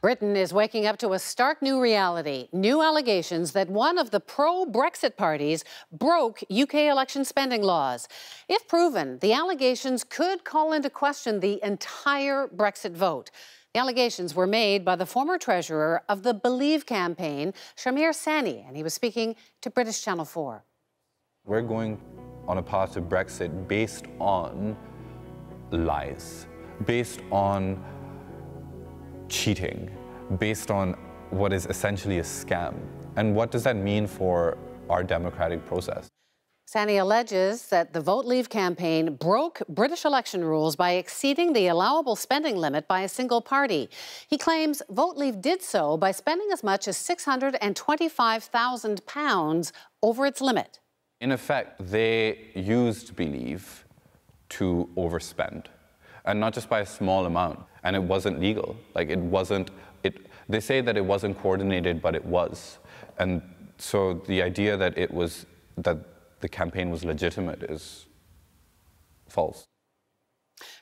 Britain is waking up to a stark new reality. New allegations that one of the pro-Brexit parties broke UK election spending laws. If proven, the allegations could call into question the entire Brexit vote. The allegations were made by the former treasurer of the Believe campaign, Shamir Sani, and he was speaking to British Channel 4. We're going on a path to Brexit based on lies, based on cheating, based on what is essentially a scam. And what does that mean for our democratic process? Sani alleges that the Vote Leave campaign broke British election rules by exceeding the allowable spending limit by a single party. He claims Vote Leave did so by spending as much as £625,000 over its limit. In effect, they used Believe to overspend, and not just by a small amount. And it wasn't legal. Like, it wasn't, they say that it wasn't coordinated, but it was. And so the idea that that the campaign was legitimate is false.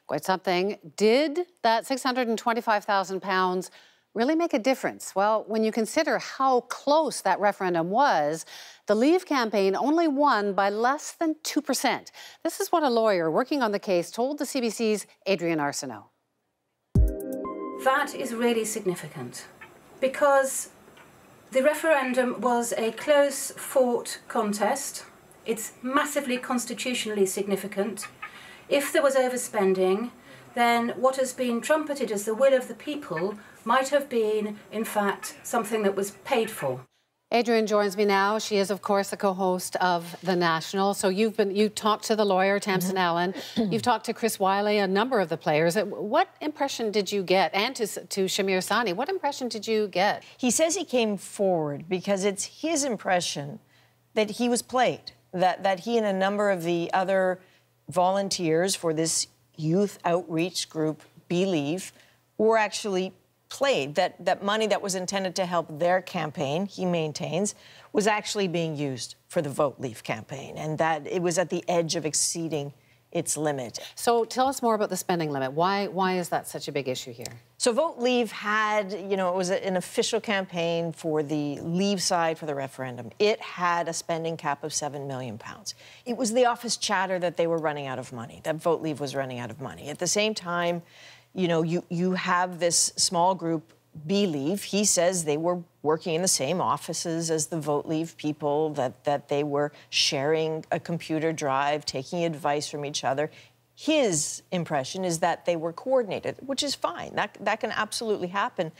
Quite something. Did that £625,000 really make a difference? Well, when you consider how close that referendum was, the Leave campaign only won by less than 2%. This is what a lawyer working on the case told the CBC's Adrian Arsenault. That is really significant because the referendum was a close-fought contest. It's massively constitutionally significant. If there was overspending, then what has been trumpeted as the will of the people might have been, in fact, something that was paid for. Adrian joins me now. She is, of course, the co-host of The National. So you talked to the lawyer, Tamsin Allen. You've talked to Chris Wylie, a number of the players. What impression did you get? And to Shamir Sani, what impression did you get? He says he came forward because it's his impression that he was played, that he and a number of the other volunteers for this youth outreach group, Believe, were actually played, that money that was intended to help their campaign, he maintains, was actually being used for the Vote Leave campaign, and that it was at the edge of exceeding its limit. So tell us more about the spending limit. Why is that such a big issue here? So Vote Leave had, it was an official campaign for the Leave side for the referendum. It had a spending cap of £7 million. It was the office chatter that they were running out of money, that Vote Leave was running out of money. At the same time, you have this small group, Believe. He says they were working in the same offices as the Vote Leave people, that they were sharing a computer drive, taking advice from each other. His impression is that they were coordinated, which is fine. That can absolutely happen.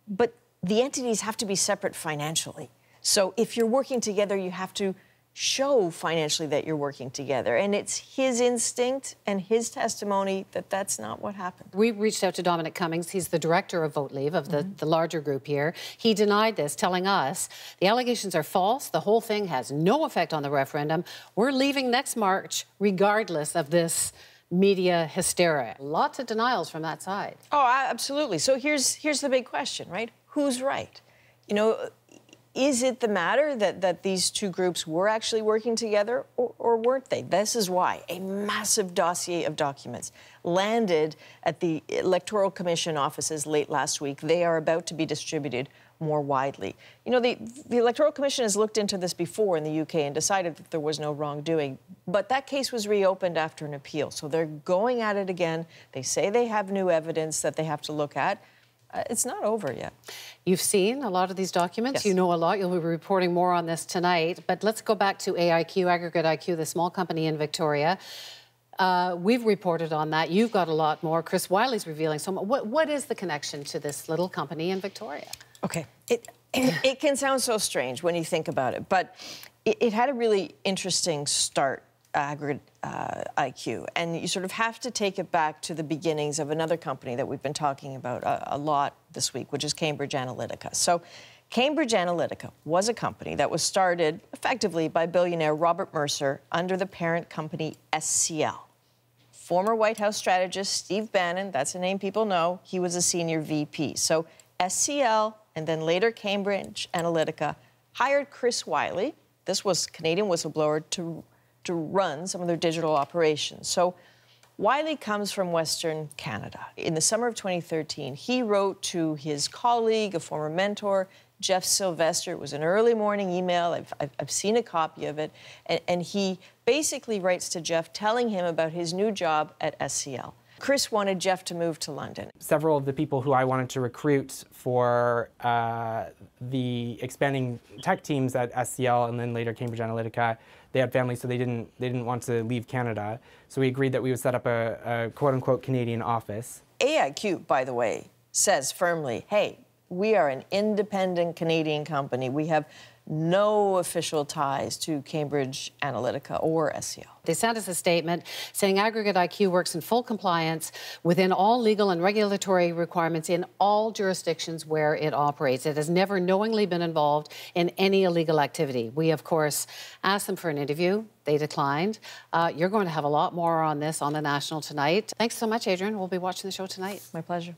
But the entities have to be separate financially. So if you're working together, you have to show financially that you're working together. And it's his instinct and his testimony that that's not what happened. We reached out to Dominic Cummings. He's the director of Vote Leave, of the larger group here. He denied this, telling us the allegations are false. The whole thing has no effect on the referendum. We're leaving next March regardless of this media hysteria. Lots of denials from that side. Oh, absolutely. So here's the big question, right? Who's right? Is it the matter that these two groups were actually working together, or weren't they? This is why a massive dossier of documents landed at the Electoral Commission offices late last week. They are about to be distributed more widely. The Electoral Commission has looked into this before in the UK and decided that there was no wrongdoing, but that case was reopened after an appeal. So they're going at it again. They say they have new evidence that they have to look at. It's not over yet. You've seen a lot of these documents. Yes. You know a lot. You'll be reporting more on this tonight. But let's go back to AIQ, AggregateIQ, the small company in Victoria. We've reported on that. You've got a lot more. Chris Wylie's revealing so much. What is the connection to this little company in Victoria? Okay. It can sound so strange when you think about it, but it had a really interesting start, AggregateIQ, and you sort of have to take it back to the beginnings of another company that we've been talking about a lot this week, which is Cambridge Analytica. So Cambridge Analytica was a company that was started effectively by billionaire Robert Mercer under the parent company SCL. Former White House strategist Steve Bannon, that's a name people know, he was a senior VP. So SCL and then later Cambridge Analytica hired Chris Wylie. This was Canadian whistleblower to run some of their digital operations. So Wiley comes from Western Canada. In the summer of 2013, he wrote to his colleague, a former mentor, Jeff Sylvester. It was an early morning email. I've seen a copy of it. And he basically writes to Jeff telling him about his new job at SCL. Chris wanted Jeff to move to London. Several of the people who I wanted to recruit for the expanding tech teams at SCL and then later Cambridge Analytica, they had families, so they didn't want to leave Canada. So we agreed that we would set up a quote-unquote Canadian office. AggregateIQ, by the way, says firmly, hey, we are an independent Canadian company. We have no official ties to Cambridge Analytica or SCL. They sent us a statement saying AggregateIQ works in full compliance within all legal and regulatory requirements in all jurisdictions where it operates. It has never knowingly been involved in any illegal activity. We, of course, asked them for an interview. They declined. You're going to have a lot more on this on The National tonight. Thanks so much, Adrian. We'll be watching the show tonight. My pleasure.